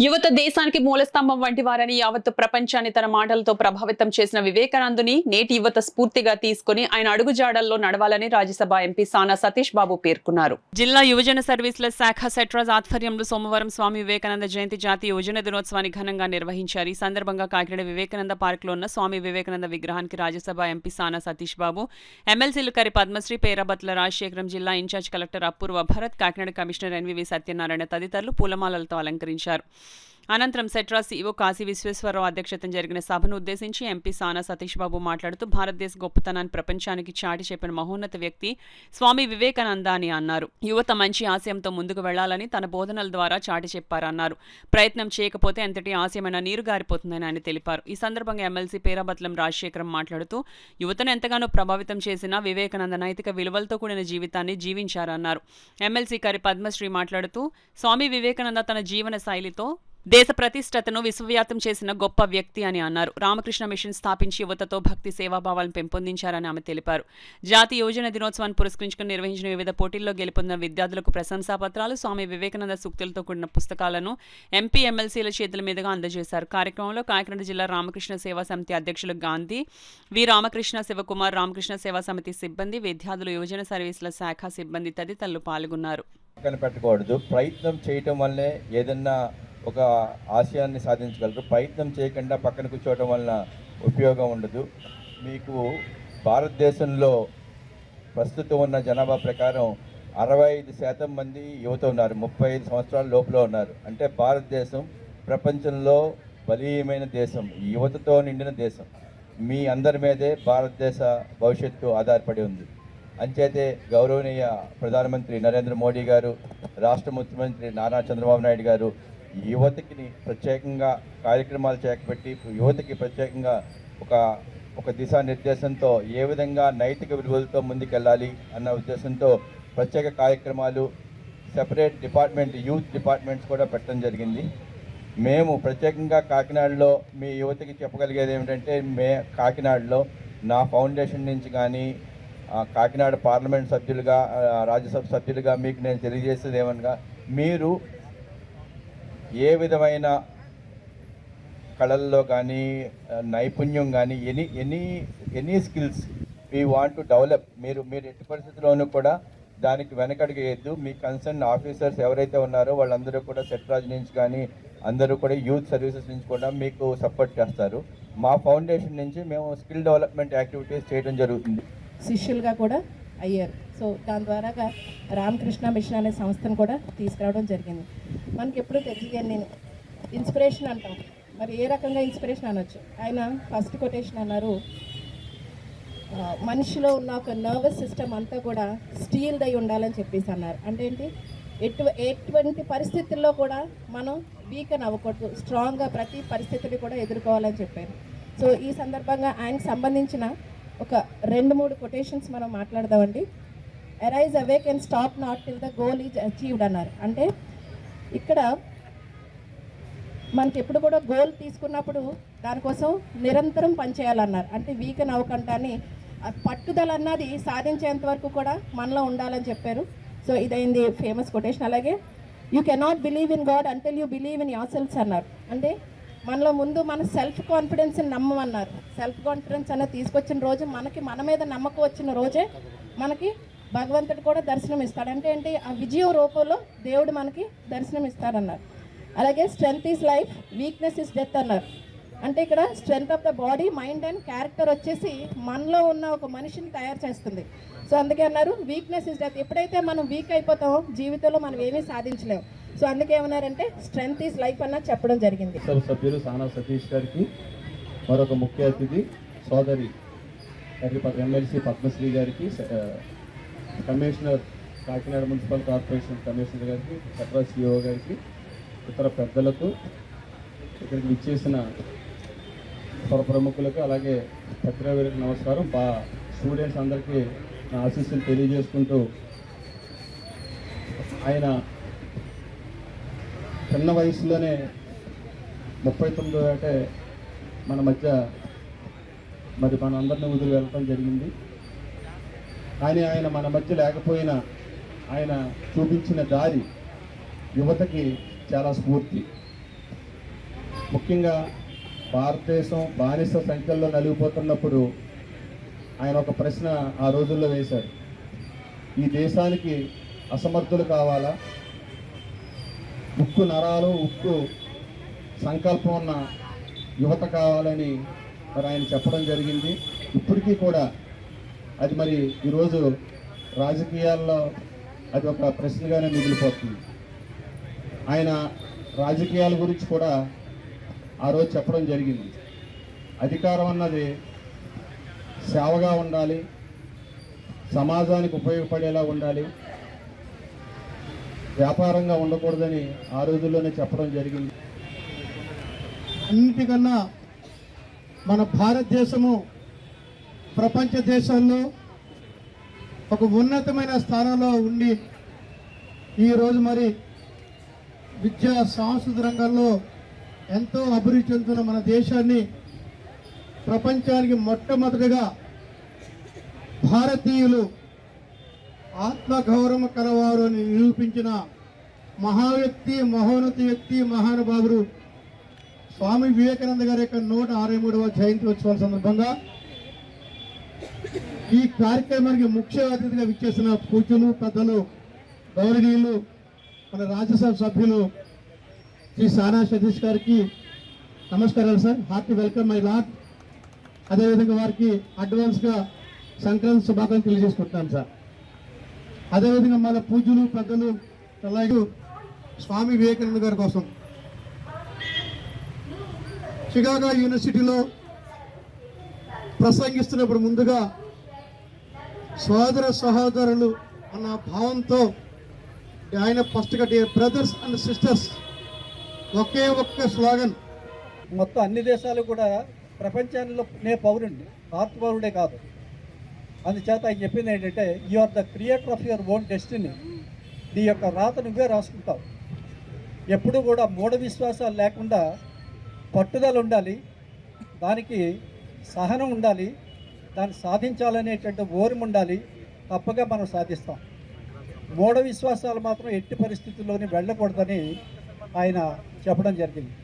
యువత దేశానికి మూలస్తంభం వంటి వారని యావత్ ప్రపంచాన్ని తన మాటలతో ప్రభావితం చేసిన వివేకానందుని నేటి యువత స్ఫూర్తిగా తీసుకుని ఆయన అడుగుజాడల్లో నడవాలని రాజ్యసభ ఎంపీ సానా సతీష్ బాబు పేర్కొన్నారు. జిల్లా యువజన సర్వీసుల శాఖ సెట్రాజ్ ఆధ్వర్యంలో సోమవారం స్వామి వివేకానంద జయంతి జాతీయ యువజన దినోత్సవాన్ని ఘనంగా నిర్వహించారు. ఈ సందర్భంగా కాకినాడ వివేకానంద పార్క్ లో ఉన్న స్వామి వివేకానంద విగ్రహానికి రాజ్యసభ ఎంపీ సానా సతీష్ బాబు, ఎమ్మెల్సీలు కరి పద్మశ్రీ, పేరాబత్ల రాజశేఖరం, జిల్లా ఇన్ఛార్జ్ కలెక్టర్ అపూర్వ భరత్, కాకినాడ కమిషనర్ ఎన్వివి సత్యనారాయణ తదితరులు పూలమాలలతో అలంకరించారు. అనంతరం సెట్రాస్ సీఈఓ కాశీ విశ్వేశ్వరరావు అధ్యక్షతన జరిగిన సభను ఉద్దేశించి ఎంపీ సానా సతీష్ బాబు మాట్లాడుతూ భారతదేశ గొప్పతనాన్ని ప్రపంచానికి చాటి చెప్పిన మహోన్నత వ్యక్తి స్వామి వివేకానంద అని అన్నారు. యువత మంచి ఆశయంతో ముందుకు వెళ్లాలని తన బోధనల ద్వారా చాటి చెప్పారన్నారు. ప్రయత్నం చేయకపోతే ఎంతటి ఆశయమైన నీరు గారిపోతుందని ఆయన తెలిపారు. ఈ సందర్భంగా ఎమ్మెల్సీ పేరాబత్లం రాజశేఖరం మాట్లాడుతూ యువతను ఎంతగానో ప్రభావితం చేసిన వివేకానంద నైతిక విలువలతో కూడిన జీవితాన్ని జీవించారన్నారు. ఎమ్మెల్సీ కరి పద్మశ్రీ మాట్లాడుతూ స్వామి వివేకానంద తన జీవన శైలితో దేశ ప్రతిష్టతను విశ్వవ్యాప్తం చేసిన గొప్ప వ్యక్తి అని అన్నారు. రామకృష్ణ మిషన్ స్థాపించి యువతతో భక్తి సేవాభావాలను పెంపొందించారని ఆమె తెలిపారు. జాతీయ యువజన దినోత్సవాన్ని పురస్కరించుకుని నిర్వహించిన వివిధ పోటీల్లో గెలుపొందిన విద్యార్థులకు ప్రశంసాపత్రాలు, స్వామి వివేకానంద సూక్తులతో కూడిన పుస్తకాలను ఎంపీ, ఎమ్మెల్సీల చేతుల మీదుగా అందజేశారు. కార్యక్రమంలో కాకినాడ జిల్లా రామకృష్ణ సేవా సమితి అధ్యక్షులు గాంధీ, వి రామకృష్ణ, శివకుమార్, రామకృష్ణ సేవా సమితి సిబ్బంది, విద్యార్థులు, యువజన సర్వీసుల శాఖ సిబ్బంది తదితరులు పాల్గొన్నారు. పెట్టకూడదు, ప్రయత్నం చేయటం వల్లే ఏదన్నా ఒక ఆశయాన్ని సాధించగలరు. ప్రయత్నం చేయకుండా పక్కన కూర్చోవడం వలన ఉపయోగం ఉండదు. మీకు భారతదేశంలో ప్రస్తుతం ఉన్న జనాభా ప్రకారం 65% మంది యువత ఉన్నారు, 35 సంవత్సరాల లోపల ఉన్నారు. అంటే భారతదేశం ప్రపంచంలో బలీయమైన దేశం, యువతతో నిండిన దేశం. మీ అందరి మీదే భారతదేశ భవిష్యత్తు ఆధారపడి ఉంది. అంచేతే గౌరవనీయ ప్రధానమంత్రి నరేంద్ర మోడీ గారు, రాష్ట్ర ముఖ్యమంత్రి నారా చంద్రబాబు నాయుడు గారు యువతకి ప్రత్యేకంగా కార్యక్రమాలు చేపట్టి యువతకి ప్రత్యేకంగా ఒక దిశానిర్దేశంతో ఏ విధంగా నైతిక విలువలతో ముందుకెళ్ళాలి అన్న ఉద్దేశంతో ప్రత్యేక కార్యక్రమాలు, సెపరేట్ డిపార్ట్మెంట్, యూత్ డిపార్ట్మెంట్స్ కూడా పెట్టడం జరిగింది. మేము ప్రత్యేకంగా కాకినాడలో మీ యువతకి చెప్పగలిగేది ఏమిటంటే, కాకినాడలో నా ఫౌండేషన్ నుంచి కానీ కాకినాడ పార్లమెంట్ సభ్యులుగా, రాజ్యసభ సభ్యులుగా మీకు నేను తెలియజేసేది ఏమనగా, మీరు ఏ విధమైన కళల్లో కానీ నైపుణ్యం కానీ any skills we want to develop, మీరు ఎట్టి పరిస్థితుల్లోనూ కూడా దానికి వెనకడుగు వేయద్దు. మీ కన్సర్న్ ఆఫీసర్స్ ఎవరైతే ఉన్నారో వాళ్ళందరూ కూడా సెట్రాజ్ నుంచి కానీ అందరూ కూడా యూత్ సర్వీసెస్ నుంచి కూడా మీకు సపోర్ట్ చేస్తారు. మా ఫౌండేషన్ నుంచి మేము స్కిల్ డెవలప్మెంట్ యాక్టివిటీస్ చేయడం జరుగుతుంది. శిష్యులుగా కూడా అయ్యారు. సో దాని ద్వారాగా రామకృష్ణ మిషన్ అనే సంస్థను కూడా తీసుకురావడం జరిగింది. మనకి ఎప్పుడు తెలియదు, నేను ఇన్స్పిరేషన్ అంటాం, మరి ఏ రకంగా ఇన్స్పిరేషన్ అనొచ్చు. ఆయన ఫస్ట్ కొటేషన్ అన్నారు, మనిషిలో ఉన్న ఒక నర్వస్ సిస్టమ్ అంతా కూడా స్టీల్ దై ఉండాలని చెప్పేసి అన్నారు. అంటే ఏంటి, ఎటువంటి పరిస్థితుల్లో కూడా మనం వీక్ అవ్వకూడదు, స్ట్రాంగ్గా ప్రతి పరిస్థితిని కూడా ఎదుర్కోవాలని చెప్పారు. సో ఈ సందర్భంగా ఆయనకు సంబంధించిన ఒక 2-3 కొటేషన్స్ మనం మాట్లాడదామండి. Arise awake and stop not till the goal is achieved అన్నారు. అంటే ఇక్కడ మనకి ఎప్పుడు కూడా గోల్ తీసుకున్నప్పుడు దానికోసం నిరంతరం పనిచేయాలన్నారు. అంటే వీక్ అవ్వకంటాన్ని పట్టుదల అన్నది సాధించేంత వరకు కూడా మనలో ఉండాలని చెప్పారు. సో ఇదైంది ఫేమస్ కొటేషన్. అలాగే you cannot believe in God until you believe in your selfs అన్నారు. అంటే మనలో ముందు మన సెల్ఫ్ కాన్ఫిడెన్స్ని నమ్మమన్నారు. సెల్ఫ్ కాన్ఫిడెన్స్ అనేది తీసుకొచ్చిన రోజు, మనకి మన మీద నమ్మకం వచ్చిన రోజే మనకి భగవంతుడు కూడా దర్శనం ఇస్తాడు. అంటే ఏంటి, ఆ విజయం రూపంలో దేవుడు మనకి దర్శనం ఇస్తాడన్నారు. అలాగే strength is life, weakness is death అన్నారు. అంటే ఇక్కడ strength of the body, mind and character వచ్చేసి మనలో ఉన్న ఒక మనిషిని తయారు చేస్తుంది. సో అందుకే అన్నారు వీక్నెస్ ఈజ్ డెత్. ఎప్పుడైతే మనం వీక్ అయిపోతామో జీవితంలో మనం ఏమీ సాధించలేము. సో అందుకే ఏమన్నారంటే స్ట్రెంగ్త్ ఈజ్ లైఫ్ అన్నది చెప్పడం జరిగింది. సభ్యులు సానా సతీష్ గారికి, మరొక ముఖ్య అతిథి సోదరి ఎమ్మెల్సీ పద్మశ్రీ గారికి, commissioner Kakinada municipal corporation commissioner గారికి, సెట్రాజ్ సిఇఓ గారికి, ఇతర పెద్దలకు, ఇక్కడికి విచ్చేసిన ప్రముఖులకు, అలాగే పత్రికావిలకు నమస్కారం. స్టూడెంట్స్ అందరికీ నా ఆశీస్సులు తెలియజేసుకుంటూ, ఆయన చిన్న వయసులోనే 39 అంటే మన మధ్య మరి మన అందరిని వదిలి వెళ్ళటం జరిగింది. కానీ ఆయన మన మధ్య లేకపోయినా ఆయన చూపించిన దారి యువతకి చాలా స్ఫూర్తి. ముఖ్యంగా భారతదేశం బానిస సంఖ్యల్లో నలిగిపోతున్నప్పుడు ఆయన ఒక ప్రశ్న ఆ రోజుల్లో వేశారు. ఈ దేశానికి అసమర్థులు కావాలా, ఉక్కు నరాలు ఉక్కు సంకల్పం ఉన్న యువత కావాలని మరి ఆయన చెప్పడం జరిగింది. ఇప్పటికీ కూడా అది మరి ఈరోజు రాజకీయాల్లో అది ఒక ప్రశ్నగానే మిగిలిపోతుంది. ఆయన రాజకీయాల గురించి కూడా ఆ రోజు చెప్పడం జరిగింది. అధికారం అన్నది సేవగా ఉండాలి, సమాజానికి ఉపయోగపడేలా ఉండాలి, వ్యాపారంగా ఉండకూడదని ఆ రోజుల్లోనే చెప్పడం జరిగింది. అన్నిటికన్నా మన భారతదేశము ప్రపంచ దేశాల్లో ఒక ఉన్నతమైన స్థానంలో ఉండి ఈరోజు మరి విద్యా సాంస్కృతిక రంగంలో ఎంతో అభివృద్ధి చెందుతున్న మన దేశాన్ని ప్రపంచానికి మొట్టమొదటిగా భారతీయులు ఆత్మగౌరవం కలవారు అని నిరూపించిన మహావ్యక్తి, మహోన్నత వ్యక్తి, మహానుభావుడు స్వామి వివేకానంద గారి యొక్క 163వ జయంతి ఉత్సవాల సందర్భంగా ఈ కార్యక్రమానికి ముఖ్య అతిథిగా విచ్చేసిన పూజలు, పెద్దలు, గౌరవనీయులు, మన రాజ్యసభ సభ్యులు శ్రీ సానా సతీష్ గారికి నమస్కారాలు sir. Hearty welcome my lord. అదేవిధంగా వారికి అడ్వాన్స్గా సంక్రాంతి శుభాకాంక్షలు తెలియజేసుకుంటున్నాను సార్. అదేవిధంగా మన పూజలు, పెద్దలు, అలాగే స్వామి వివేకానంద గారి కోసం చికాగో యూనివర్సిటీలో ప్రసంగిస్తున్నప్పుడు ముందుగా సోదర సహోదరులు అన్న భావంతో ఆయన ఫస్ట్గా బ్రదర్స్ అండ్ సిస్టర్స్ ఒకే ఒక్క స్లోగన్. మొత్తం అన్ని దేశాలు కూడా ప్రపంచంలో పౌరుడిని, భారత పౌరుడే కాదు. అందుచేత ఆయన చెప్పింది ఏంటంటే, you are the creator of your own destiny. నీ యొక్క రాత నువ్వే రాసుకుంటావు. ఎప్పుడు కూడా మూఢ విశ్వాసాలు లేకుండా పట్టుదల ఉండాలి, దానికి సహనం ఉండాలి, దాన్ని సాధించాలనేటువంటి ఓర్మ ఉండాలి. తప్పగా మనం సాధిస్తాం. మూఢ విశ్వాసాలు మాత్రం ఎట్టి పరిస్థితుల్లోని వెళ్ళకూడదని ఆయన చెప్పడం జరిగింది.